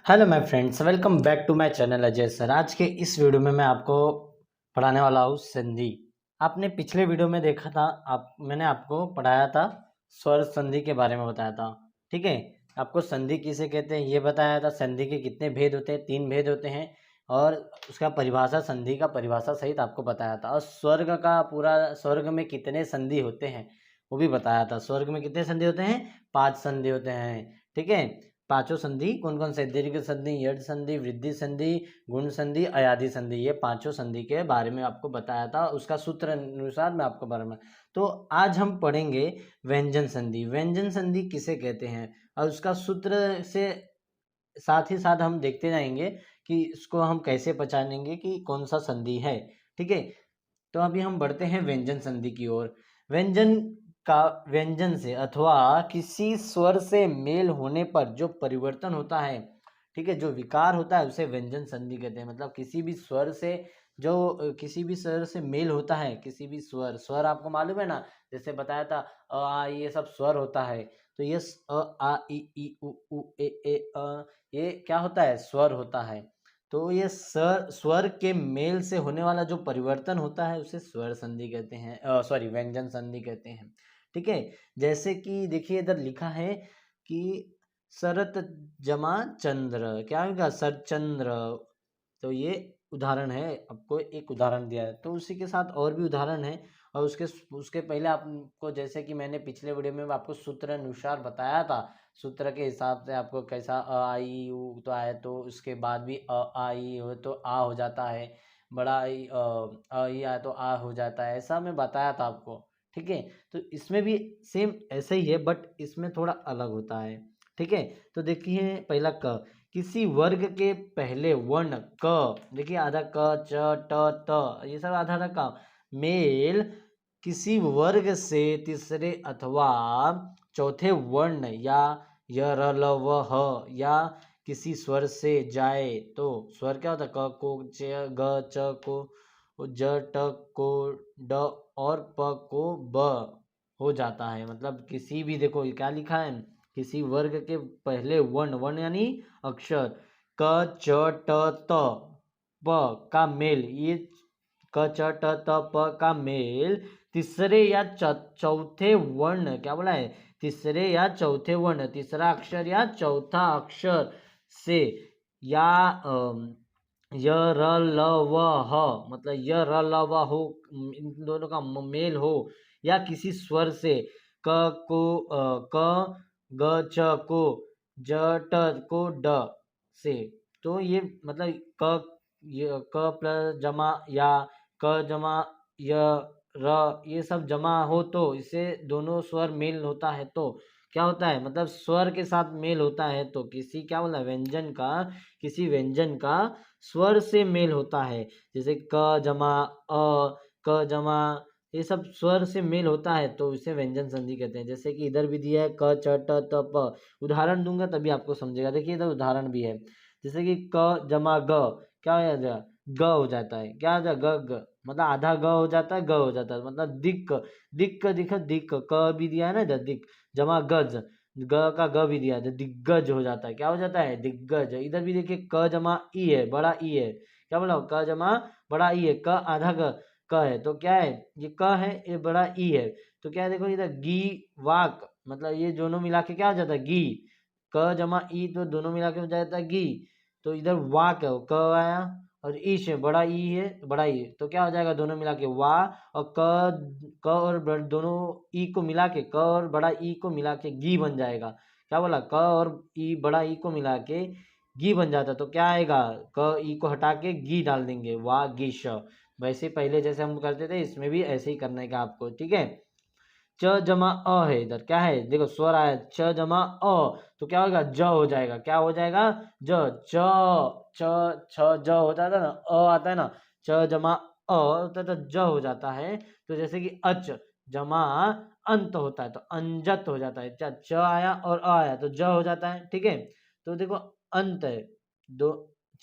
Hello my friends, welcome back to my channel Ajay sir. आज के इस वीडियो में मैं आपको पढ़ाने वाला हूँ संधि। आपने पिछले वीडियो में देखा था, मैंने आपको पढ़ाया था, स्वर संधि के बारे में बताया था। ठीक है, आपको संधि किसे कहते हैं ये बताया था। संधि के कितने भेद होते हैं, 3 भेद होते हैं, और उसका परिभाषा, संधि का परिभाषा सहित आपको बताया था। और स्वर्ग का पूरा, स्वर्ग में कितने संधि होते हैं वो भी बताया था। स्वर्ग में कितने संधि होते हैं? 5 संधि होते हैं। ठीक है, पांचों संधि कौन कौन से? दीर्घ संधि, यड संधि, वृद्धि संधि, गुण संधि, अयाधि संधि। ये पांचों संधि के बारे में आपको बताया था, उसका सूत्र अनुसार मैं आपको बारे में। तो आज हम पढ़ेंगे व्यंजन संधि। व्यंजन संधि किसे कहते हैं और उसका सूत्र से साथ ही साथ हम देखते जाएंगे कि इसको हम कैसे पहचानेंगे कि कौन सा संधि है। ठीक है, तो अभी हम बढ़ते हैं व्यंजन संधि की ओर। व्यंजन का, व्यंजन से अथवा किसी स्वर से मेल होने पर जो परिवर्तन होता है, ठीक है, जो विकार होता है, उसे व्यंजन संधि कहते हैं। मतलब किसी भी स्वर से जो किसी भी स्वर से मेल होता है, किसी भी स्वर, स्वर आपको मालूम है ना, जैसे बताया था अ आ ये सब स्वर होता है। तो ये अ आ ई उ ऊ ए ये क्या होता है? स्वर होता है। तो ये स्वर के मेल से होने वाला जो परिवर्तन होता है उसे स्वर संधि कहते हैं, सॉरी, व्यंजन संधि कहते हैं। ठीक है, जैसे कि देखिए इधर लिखा है कि शरत जमा चंद्र, क्या होगा? सरचंद्र। तो ये उदाहरण है, आपको एक उदाहरण दिया है, तो उसी के साथ और भी उदाहरण है। और उसके उसके पहले आपको, जैसे कि मैंने पिछले वीडियो में आपको सूत्र अनुसार बताया था, सूत्र के हिसाब से आपको कैसा अ आई उ तो आए, तो उसके बाद भी अ आई हो तो आ हो जाता है, बड़ा आई अ ई आए तो आ हो जाता है, ऐसा मैं बताया था आपको। ठीक है, तो इसमें भी सेम ऐसे ही है, बट इसमें थोड़ा अलग होता है। ठीक है, तो देखिए पहला क, किसी वर्ग के पहले वर्ण क, देखिए आधा क, च, ट, त, ये सब आधा आधा का मेल किसी वर्ग से तीसरे अथवा चौथे वर्ण या य र ल व ह या किसी स्वर से जाए तो स्वर क्या होता है? क को, च ग च को, ज ट को, ड और प को ब हो जाता है। मतलब किसी भी, देखो ये क्या लिखा है, किसी वर्ग के पहले वर्ण, वर्ण यानी अक्षर, क च ट त प का मेल, ये क च ट त प का मेल तीसरे या चौथे वर्ण, क्या बोला है? तीसरे या चौथे वर्ण, तीसरा अक्षर या चौथा अक्षर से, या य र ल व ह, मतलब य र ल व हो, इन दोनों का मेल हो, या किसी स्वर से क को, क ग च को, ज ट को, ड से। तो ये मतलब क प्लस जमा या क जमा य र, ये सब जमा हो तो इसे दोनों स्वर मेल होता है तो क्या होता है? मतलब स्वर के साथ मेल होता है तो किसी, क्या बोला, व्यंजन का, किसी व्यंजन का स्वर से मेल होता है। जैसे क जमा अ, क जमा, ये सब स्वर से मेल होता है तो इसे व्यंजन संधि कहते हैं। जैसे कि इधर भी दिया है क च ट त प, उदाहरण दूंगा तभी आपको समझेगा। देखिए इधर उदाहरण भी है, जैसे कि क जमा ग, क्या हो जाएगा? ग हो जाता है। क्या हो जाएगा? ग ग, मतलब आधा ग हो जाता है, ग हो जाता है, मतलब दिक्क, दिक्क दिख, दिक्क, क भी दिया है ना इधर, दिक जमा गज, ग का ग भी दिया है, तो दिग्गज हो जाता है। क्या हो जाता है? दिग्गज। इधर भी देखिए क जमा ई है, बड़ा ई है, क्या बोला? क जमा बड़ा ई है, क आधा क है, तो क्या है? ये क है, ये बड़ा ई है, तो क्या है? देखो इधर गी वाक, मतलब ये दोनों मिला के क्या हो जाता है? गी। क जमा ई, तो दोनों मिला के हो जाता है गी। तो इधर वाक है, क आया, और ईश है, बड़ा ई है, तो बड़ा ई, तो क्या हो जाएगा? दोनों मिला के वा, और क और दोनों ई को मिला के, क और बड़ा ई को मिला के गी बन जाएगा। क्या बोला? क और ई, बड़ा ई को मिला के गी बन जाता, तो क्या आएगा? क ई को हटा के गी डाल देंगे, वा गिश। वैसे पहले जैसे हम करते थे, इसमें भी ऐसे ही करने का आपको। ठीक है, च जमा अ है, इधर क्या है? देखो स्वर आया, च जमा अ, तो क्या होगा? ज हो जाएगा। क्या हो जाएगा? ज, च, छ ज हो जाता है ना, अ आता है ना, च जमा अ होता है तो ज हो जाता है। तो जैसे कि अच जमा अंत होता है तो अंजत हो जाता है। च आया और अ आया तो ज हो जाता है। ठीक है, तो देखो अंत है, दो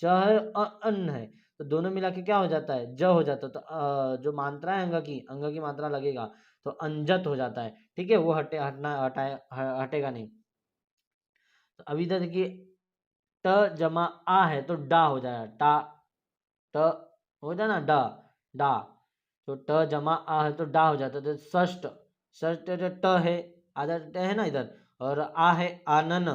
च है और अन है, तो दोनों मिला के क्या हो जाता है? ज हो जाता है। तो जो मात्रा है अंग की मात्रा लगेगा तो अंजत हो जाता है। ठीक है, वो हटेगा नहीं। तो अभी इधर देखिए ट जमा आ है तो डा हो जाएगा, टा ट हो जाए ना, डा डा। तो ट जमा आ है तो डा हो जाता है। तो षष्ठ, षष्ठ जो ट है, आधा ट है ना इधर, और आ है आनन,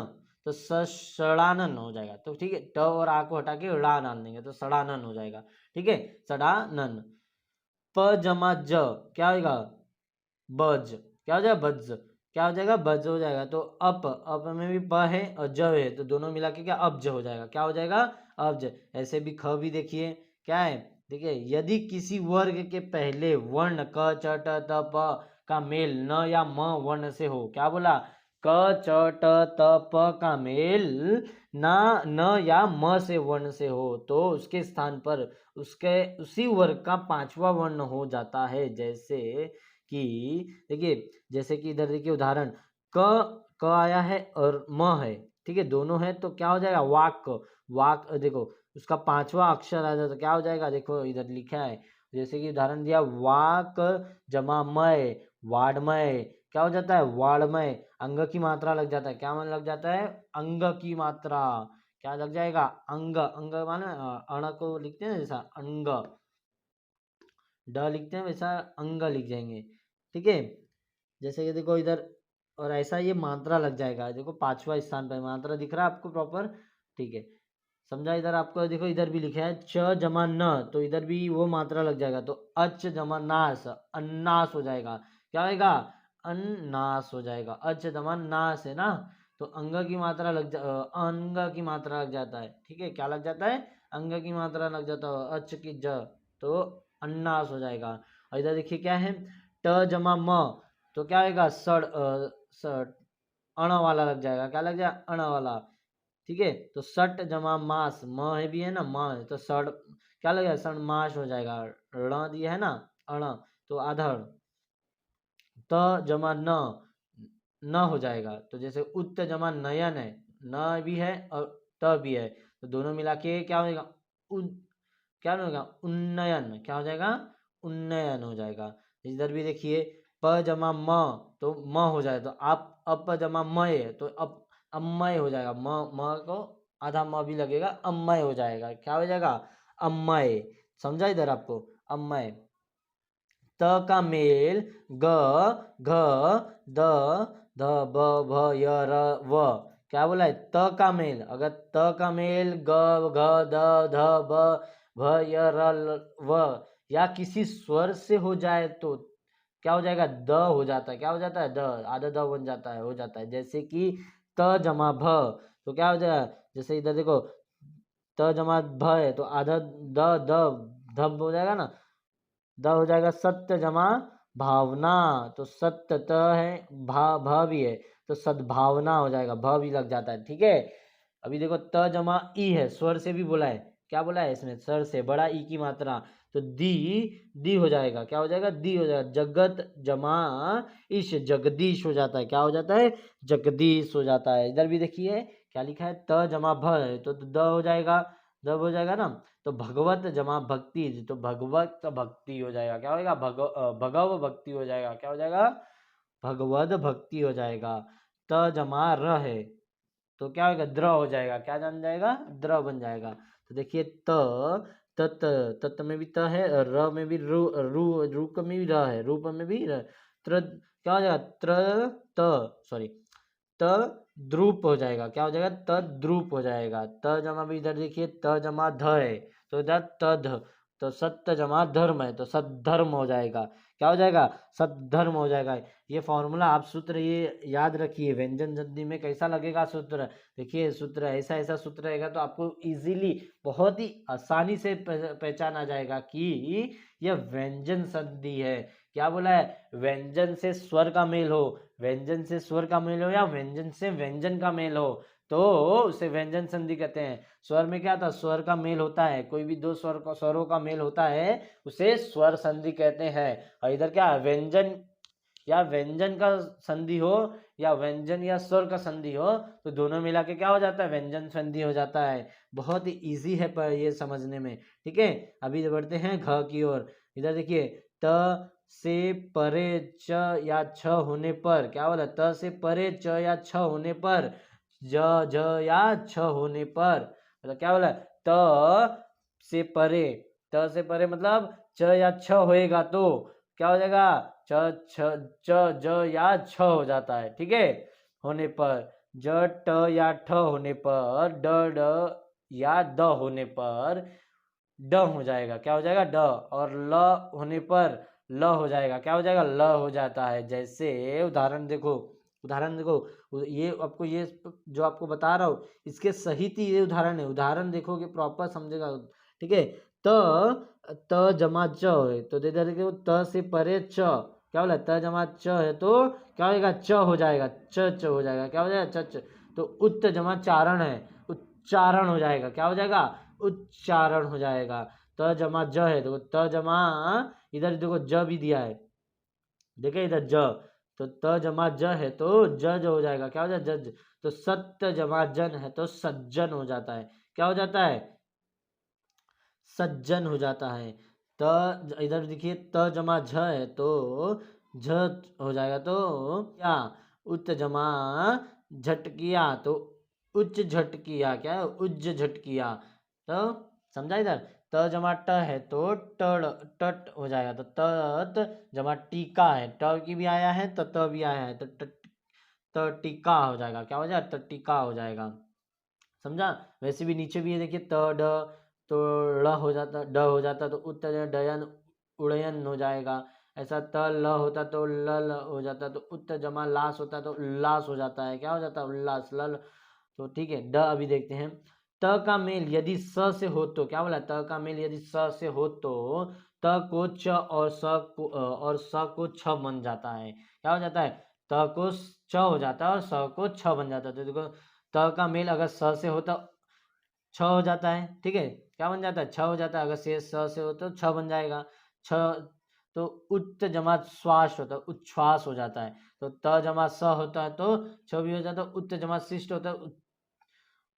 तो सड़ानन हो जाएगा। तो ठीक है, ट और आ को हटा के ड़ा डाल देंगे तो सड़ानन हो जाएगा। ठीक है, सड़ानन। प जमा ज क्या होगा, बज, क्या हो जाएगा, बज, क्या हो जाएगा, बज हो जाएगा। तो अप में भी प है और ज है, तो दोनों मिला के क्या अब्ज हो जाएगा, क्या हो जाएगा, अब्ज। ऐसे भी ख भी देखिए क्या है, देखिए यदि किसी वर्ग के पहले वर्ण क च ट त प का मेल न या म वर्ण से हो, क्या बोला, क च ट त प का मेल ना न या म से वर्ण से हो तो उसके स्थान पर उसके उसी वर्ग का पांचवा वर्ण हो जाता है। जैसे कि देखिए, जैसे कि इधर देखिए उदाहरण, क आया है और म है, ठीक है, दोनों है तो क्या हो जाएगा, वाक। वाक देखो उसका पांचवा अक्षर आ जाता तो क्या हो जाएगा, देखो इधर लिखा है, जैसे कि उदाहरण दिया, वाक जमा मय, वाडमय, क्या हो जाता है, वाडमय। अंग की मात्रा लग जाता है, क्या मन लग जाता है, अंग की मात्रा, क्या लग जाएगा, अंग। अंग माने अण को लिखते हैं जैसा अंग, ड लिखते हैं वैसा अंग लिख जाएंगे। ठीक है, जैसे कि देखो इधर, और ऐसा ये मात्रा लग जाएगा, देखो पांचवा स्थान पर मात्रा दिख रहा है आपको प्रॉपर। ठीक है, समझा। इधर आपको देखो इधर भी लिखा है च जमा न, तो इधर भी वो मात्रा लग जाएगा, तो अच जमा नास, अन्नास हो जाएगा, क्या होगा, अन्नास हो जाएगा। अच जमा नास है ना, तो अंग की मात्रा अंग की मात्रा लग जाता है। ठीक है, क्या लग जाता है, अंग की मात्रा लग जाता है, अच की ज, तो अन्नास हो जाएगा। और इधर देखिए क्या है, ट जमा म, तो क्या होगा, सड़ अण वाला लग जाएगा, क्या लग जाएगा, अण वाला। ठीक है, तो सट जमा मास, म है भी है ना, म है तो सड़, क्या लगेगा, सड़ मास हो जाएगा। ण दिया है ना, अण, तो आधड़। त जमा न, न हो जाएगा। तो जैसे उत्त जमा नयन है, न भी है और त भी है, तो दोनों मिला के क्या होगा, क्या होगा, उन्नयन, क्या हो जाएगा, उन्नयन हो जाएगा। इधर भी देखिए, प जमा म, तो म हो जाए, तो आप अप जमा मय है तो अम्मय हो जाएगा। म को आधा म भी लगेगा, अम्मय हो जाएगा, क्या हो जाएगा, अम्मय। समझा इधर आपको, अम्मय। त का मेल ग घ द ध ब भ य र व, क्या बोला है, त का मेल, अगर त का मेल ग घ द ध ब भ य र व या किसी स्वर से हो जाए तो क्या हो जाएगा, द हो जाता है, क्या हो जाता है, द, आधा द बन जाता है, हो जाता है। जैसे कि त जमा भ, तो क्या हो जाएगा, जैसे इधर देखो त जमा भ है तो आधा द द धब हो जाएगा ना, द हो जाएगा। सत्य जमा भावना, तो सत्य त है, भ भी है तो सद्भावना हो जाएगा, भ भी लग जाता है। ठीक है, अभी देखो त जमा ई है, स्वर से भी बोला है, क्या बोला है इसमें, स्वर से बड़ा ई की मात्रा, तो दी, दी हो जाएगा, क्या हो जाएगा, दी हो जाएगा। जगत जमा ईश, जगदीश हो जाता है, क्या हो जाता है, जगदीश हो जाता है। इधर भी देखिए क्या लिखा है, त जमा भ है तो द हो जाएगा, दब हो जाएगा ना, तो भगवत जमा भक्ति, तो भगवत भक्ति हो जाएगा, क्या होगा, भगव भक्ति हो जाएगा, क्या हो जाएगा, भगवत भक्ति हो जाएगा। त जमा र है तो क्या होगा, द्र हो जाएगा, क्या जान जाएगा, द्र बन जाएगा। तो देखिए त, तत, तत में भी त है, र में भी रू, रूप में भी र है, रूप में भी र, त्र, क्या हो जाएगा, त्र त, सॉरी, त द्रुप हो जाएगा, क्या हो जाएगा, त द्रुप हो जाएगा। त जमा भी इधर देखिए, त जमा ध है तो इधर तध, तो सत्य जमा धर्म है तो सद्धर्म हो जाएगा, क्या हो जाएगा, सद्धर्म हो जाएगा। ये फॉर्मूला आप सूत्र ये याद रखिए, व्यंजन संधि में कैसा लगेगा सूत्र, देखिए सूत्र ऐसा ऐसा सूत्र रहेगा तो आपको इजीली, बहुत ही आसानी से पहचाना जाएगा कि यह व्यंजन संधि है। क्या बोला है, व्यंजन से स्वर का मेल हो, व्यंजन से स्वर का मेल हो या व्यंजन से व्यंजन का मेल हो तो उसे व्यंजन संधि कहते हैं। स्वर में क्या था, स्वर का मेल होता है, कोई भी दो स्वरों का मेल होता है उसे स्वर संधि कहते हैं। और इधर क्या है, व्यंजन या व्यंजन का संधि हो या व्यंजन या स्वर का संधि हो तो दोनों मिला के क्या हो जाता है, व्यंजन संधि हो जाता है। बहुत ही इजी है पर ये समझने में। ठीक है, अभी बढ़ते हैं घ की ओर। इधर देखिए, त से परे च या छ होने पर, क्या बोला, त से परे च या छ होने पर ज या छ होने पर, मतलब क्या बोला, त से परे, त से परे मतलब च या छ होएगा तो क्या हो जाएगा, च छ च ज या छ हो जाता है, ठीक है। होने पर ज ट या ठ होने पर, ड ड या द होने पर ड हो जाएगा, क्या हो जाएगा, ड। और ल होने पर ल हो जाएगा, क्या हो जाएगा, ल हो जाता है। जैसे उदाहरण देखो, उदाहरण देखो, ये आपको, ये जो आपको बता रहा हूँ इसके सहित ही ये उदाहरण है, उदाहरण देखोगे प्रॉपर समझेगा, ठीक है। त जमा च है तो दे देखो, त से परे च, क्या बोला, त जमा च है तो क्या होगा, च हो जाएगा, च हो जाएगा, क्या हो जाएगा, च। तो उत्त जमा चारण है, उच्चारण हो जाएगा, क्या हो जाएगा, उच्चारण हो जाएगा। त जमा ज है तो त जमा, इधर देखो ज भी दिया है, देखे इधर ज, तो त जमा ज है तो ज हो जाएगा, क्या हो जाएगा, जज। तो सत्य जमा जन है तो सज्जन हो जाता है, क्या हो जाता है, सज्जन हो जाता है। त इधर देखिए त जमा झ है तो झ हो जाएगा, तो क्या, उत जमा झटकिया तो उच्च झटकिया, क्या है, उज्ज झटकिया। तो समझा इधर, त जमा ट है तो टड़ टट हो जाएगा, तो तत जमा टीका है, ट की भी आया है तो त भी आया है, तो त टीका हो जाएगा, क्या हो जाएगा, त टीका हो जाएगा, समझा। वैसे भी नीचे भी ये देखिए, त ड तो ड़ हो जाता, ड हो जाता तो उत्तर डयन उड़यन हो जाएगा। ऐसा त ल होता तो ल हो जाता, तो उत्तर जमा लास होता तो उल्लास हो जाता है, क्या हो जाता है, उल्लास, ल। तो ठीक है, ड अभी देखते हैं। त का मेल यदि स से हो तो, क्या बोला, त का मेल यदि स से हो तो त को च और स को छ बन जाता है, क्या हो जाता है, त को च हो जाता है और स को छ बन जाता है। तो देखो, त का मेल अगर स से हो तो छ हो जाता है, ठीक है, क्या बन जाता है, छ हो जाता है। अगर से स से हो तो छ बन जाएगा, छ। तो उच्च जमा श्वास होता है, उच्छ्वास हो जाता है। तो त जमा स होता है तो छ भी हो जाता है, उच्च जमा शिष्ट होता है,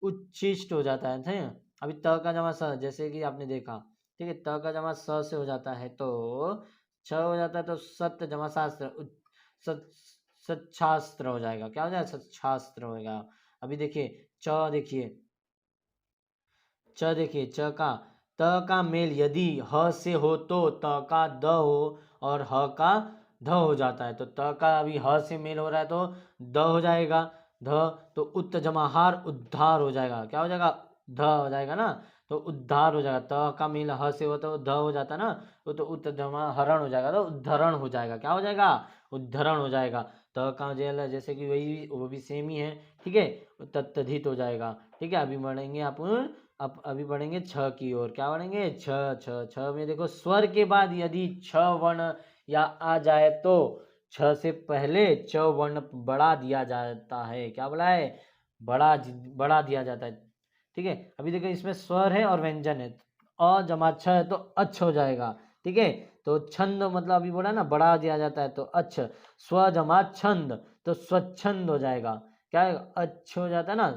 उच्छिष्ट हो जाता है, ठीक है। अभी त का जमा स, जैसे कि आपने देखा, ठीक है, त का जमा स से हो जाता है तो छ हो जाता है, तो सत्य जमा शास्त्र, सच्छास्त्र हो जाएगा, क्या हो जाएगा, सच्छास्त्र होगा। अभी देखिए च, देखिए च, देखिए च का, त का मेल यदि ह से हो तो त का द हो और ह का ध हो जाता है। तो त का अभी ह से मेल हो रहा है तो द हो जाएगा, ध। तो उत्त जमा हार उद्धार हो जाएगा, क्या हो जाएगा, ध हो जाएगा ना, तो उद्धार हो जाएगा। त का मेल ह से हो तो ध हो जाता ना, तो उत्त जमा हरण हो जाएगा, तो उद्धरण हो जाएगा, क्या हो जाएगा, उद्धरण हो जाएगा। त का जेल है, जैसे कि वही, वो भी सेम ही है, ठीक है, तत्तधित हो जाएगा, ठीक है। अभी बढ़ेंगे अपन, अब अभी बढ़ेंगे छ की ओर, क्या बढ़ेंगे, छ, छ, छ में देखो, स्वर के बाद यदि छ वर्ण या आ जाए तो छ से पहले च वर्ण बढ़ा दिया जाता है, क्या बोला है, बढ़ा दिया जाता है, ठीक है। अभी देखो इसमें स्वर है और व्यंजन है, अ जमा छ है तो अच्छ हो जाएगा, ठीक है। तो छंद मतलब अभी बोला ना, बढ़ा दिया जाता है तो अच्छ, स्व जमा छंद तो स्वच्छंद हो जाएगा, क्या है, अच्छ हो जाता है ना,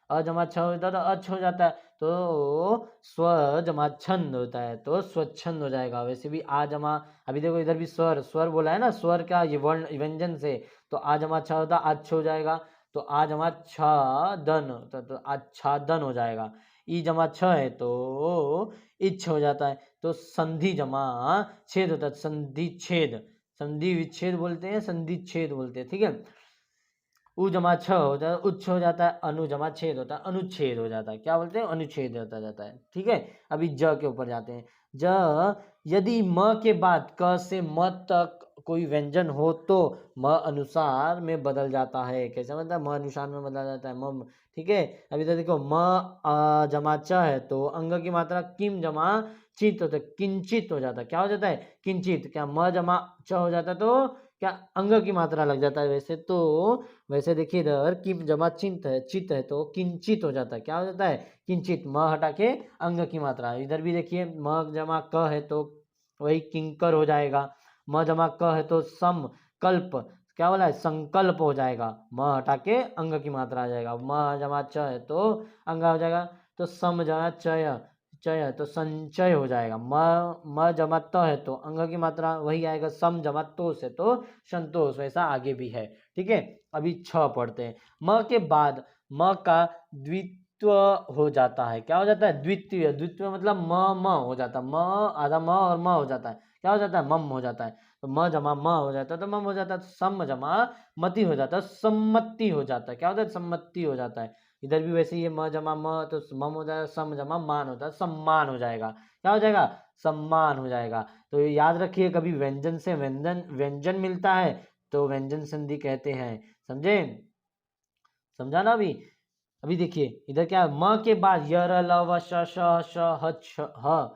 अ जमा छ होता है तो अच्छ हो जाता है, तो स्व जमा छंद होता है तो स्वच्छंद हो जाएगा। वैसे भी आ जमा, अभी देखो इधर भी स्वर, स्वर बोला है ना, स्वर का ये वर्ण व्यंजन से, तो आ जमा छ होता अच्छ हो जाएगा, तो आ जमा छ दन, तो आच्छादन हो जाएगा। ई जमा छ है तो इच्छ हो जाता है, तो संधि जमा छेद होता है, संधि छेद, संधि विच्छेद बोलते हैं, संधि छेद बोलते हैं, ठीक है। उ जमा छ हो जाता है, उच्च हो जाता है, अनु जमा छेद होता है, अनुच्छेद हो जाता है, क्या बोलते हैं, अनुच्छेद होता जाता है, ठीक है। अभी ज के ऊपर जाते हैं। ज यदि म के बाद क से म तक कोई व्यंजन हो तो म अनुसार में बदल जाता है, कैसे मतलब, म अनुसार में बदल जाता है, म, ठीक है। अभी तो देखो, म जमा च है तो अंग की मात्रा किम जमा चित होता है, किंचित हो जाता है, क्या हो जाता है, किंचित। क्या म जमा च हो जाता है तो क्या अंग की मात्रा लग जाता है, वैसे तो, वैसे देखिए इधर किम जमा चिंत है, चित है तो किंचित हो जाता है, क्या हो जाता है, किंचित, म हटा के अंग की मात्रा। इधर भी देखिए म जमा क है तो वही किंकर हो जाएगा, म जमा क है तो सम कल्प, क्या बोला है, संकल्प हो जाएगा, म हटा के अंग की मात्रा आ जाएगा। म जमा च है तो अंग हो जाएगा, तो सम जमा चय, चय तो संचय हो जाएगा। म जमा त है तो अंग की मात्रा वही आएगा, सम जमा तोष है तो संतोष, वैसा आगे भी है, ठीक है। अभी छ पढ़ते हैं। म के बाद म का द्वित्व हो जाता है। क्या हो जाता है? द्वित्व। द्वित्व मतलब म हो जाता है, म आधा म और म हो जाता है, क्या हो जाता है? मम हो जाता है। तो म जमा म हो जाता है तो मम हो जाता है, तो सम जमा मति हो जाता है, सम्मति हो जाता है। क्या होता है? सम्मति हो जाता है। इधर भी वैसे ही है, म जमा म तो मम हो जाएगा, सम जमा मान होता है, सम्मान हो जाएगा। क्या हो जाएगा? सम्मान हो जाएगा। तो याद रखिए, कभी व्यंजन से व्यंजन व्यंजन मिलता है तो व्यंजन संधि कहते हैं। समझे? समझा ना अभी? अभी देखिए इधर क्या है, म के बाद य र ल व श श श ह छ ह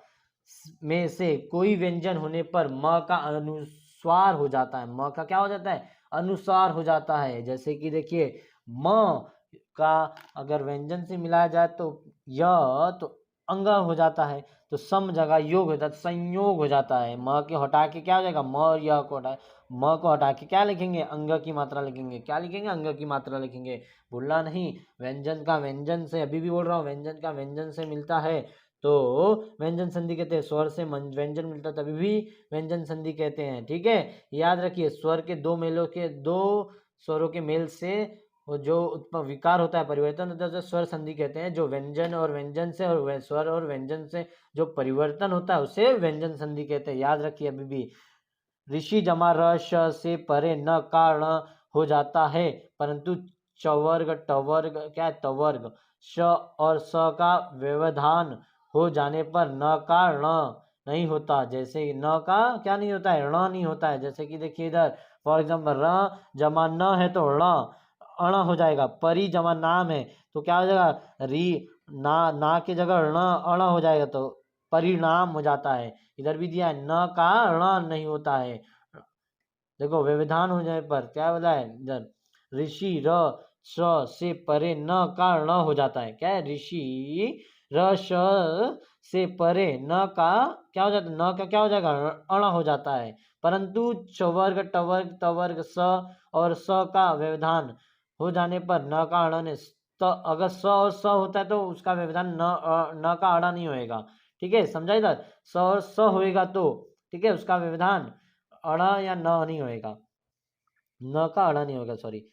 में से कोई व्यंजन होने पर म का अनुस्वार हो जाता है। म का क्या हो जाता है? अनुस्वार हो जाता है। जैसे कि देखिए, म का अगर व्यंजन से मिलाया जाए तो य तो अंग हो जाता है, तो सम जगह योग हो जाता है, संयोग हो जाता है। म के हटा के क्या हो जाएगा? म और य को हटा, म को हटा के क्या लिखेंगे? अंग की मात्रा लिखेंगे। क्या लिखेंगे? अंग की मात्रा लिखेंगे। भूलना नहीं, व्यंजन का व्यंजन से, अभी भी बोल रहा हूँ, व्यंजन का व्यंजन से मिलता है तो व्यंजन संधि कहते हैं। स्वर से व्यंजन मिलता है तभी भी व्यंजन संधि कहते हैं। ठीक है, याद रखिए, स्वर के दो मेलों के, दो स्वरों के मेल से वो जो उत्पन्न विकार होता है, परिवर्तन होता है, तो स्वर संधि कहते हैं। जो व्यंजन और व्यंजन से और स्वर और व्यंजन से जो परिवर्तन होता है उसे व्यंजन संधि कहते हैं। याद रखिए अभी भी, ऋषि जमा र श से परे न कारण हो जाता है, परंतु चवर्ग टवर्ग क्या है? तवर्ग श और स का व्यवधान हो जाने पर न का ण नहीं होता। जैसे न का क्या नहीं होता है? ण नहीं होता है। जैसे कि देखिए इधर फॉर एग्जाम्पल, र जमा न है तो ण अण हो जाएगा। परी जमा नाम है तो क्या हो जाएगा? री ना की जगह ण अण हो जाएगा, तो परिणाम हो जाता है। इधर भी दिया है, न का ण नहीं होता है। देखो, व्यवधान हो जाने पर क्या बोला है इधर? ऋषि र स से परे न का ण हो जाता है। क्या है? ऋषि र श से परे न का क्या हो जाता है? न का क्या हो जाएगा? अण हो जाता है। परंतु चवर्ग टवर्ग तवर्ग स और स का व्यवधान हो जाने पर न का अण ने, तो अगर स और स होता है तो उसका व्यवधान न का अड़ा नहीं होएगा। ठीक है, समझा इधर? स और स होएगा तो, ठीक है, उसका व्यवधान अड़ा या न नहीं होएगा, न का अड़ा नहीं होगा, सॉरी।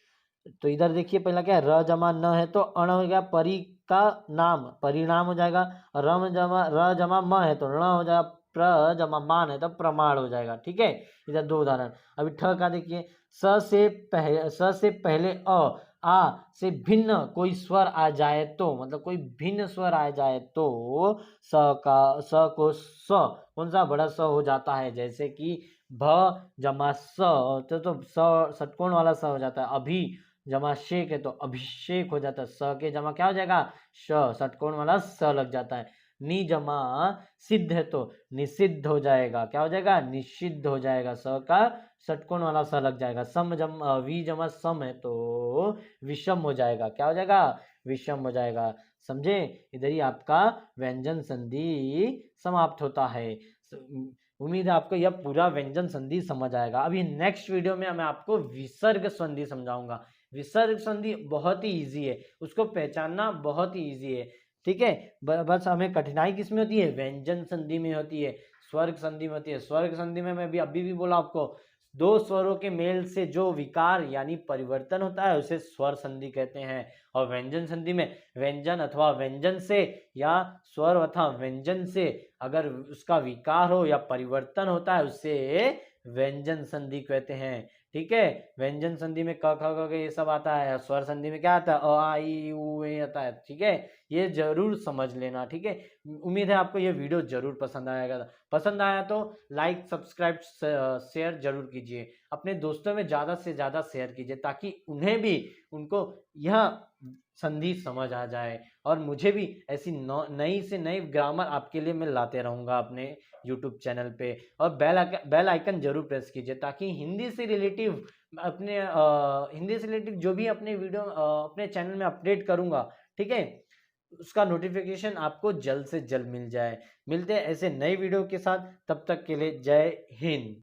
तो इधर देखिए, पहला क्या है? र जमा न है तो अण हो गया, परी का नाम परिणाम हो जाएगा। रम जमा र जमा म है तो ण हो जाएगा, प्र जमा मान है तो प्रमाण हो जाएगा। ठीक है, इधर दो उदाहरण। अभी ठ का देखिए, स से पहले आ से भिन्न कोई स्वर आ जाए तो, मतलब कोई भिन्न स्वर आ जाए तो स को स कौन सा? बड़ा स हो जाता है। जैसे कि भ जमा स, तो स षटकोण वाला स हो जाता है। अभी जमा शेक है तो अभिषेक हो जाता है। स के जमा क्या हो जाएगा? श, षटकोण वाला स लग जाता है। नि जमा सिद्ध है तो निषिद्ध हो जाएगा। क्या हो जाएगा? निषिद्ध हो जाएगा। स का षटकोण वाला स लग जाएगा। सम जमा वी जमा सम है तो विषम हो जाएगा। क्या हो जाएगा? विषम हो जाएगा। समझे? इधर ही आपका व्यंजन संधि समाप्त होता है। उम्मीद है आपको यह पूरा व्यंजन संधि समझ आएगा। अभी नेक्स्ट वीडियो में मैं आपको विसर्ग संधि समझाऊंगा। विसर्ग संधि बहुत ही इजी है, उसको पहचानना बहुत ही इजी है। ठीक है, बस हमें कठिनाई किसमें होती है? व्यंजन संधि में होती है, स्वर्ग संधि में होती है। स्वर्ग संधि में मैं भी अभी भी बोला आपको, दो स्वरों के मेल से जो विकार यानी परिवर्तन होता है उसे स्वर संधि कहते हैं। और व्यंजन संधि में व्यंजन अथवा व्यंजन से या स्वर अथवा व्यंजन से अगर उसका विकार हो या परिवर्तन होता है उसे व्यंजन संधि कहते हैं। ठीक है, व्यंजन संधि में क ख ग ये सब आता है। स्वर संधि में क्या आता है? अ आ इ उ ए आता है। ठीक है, ये जरूर समझ लेना। ठीक है, उम्मीद है आपको ये वीडियो जरूर पसंद आएगा। पसंद आया तो लाइक सब्सक्राइब शेयर जरूर कीजिए। अपने दोस्तों में ज़्यादा से ज़्यादा शेयर कीजिए ताकि उन्हें भी, उनको यह संधि समझ आ जाए। और मुझे भी ऐसी नई से नई ग्रामर आपके लिए मैं लाते रहूँगा अपने यूट्यूब चैनल पे। और बेल आइकन जरूर प्रेस कीजिए ताकि हिंदी से रिलेटिव जो भी अपने वीडियो अपने चैनल में अपडेट करूँगा, ठीक है, उसका नोटिफिकेशन आपको जल्द से जल्द मिल जाए। मिलते हैं ऐसे नए वीडियो के साथ, तब तक के लिए जय हिंद।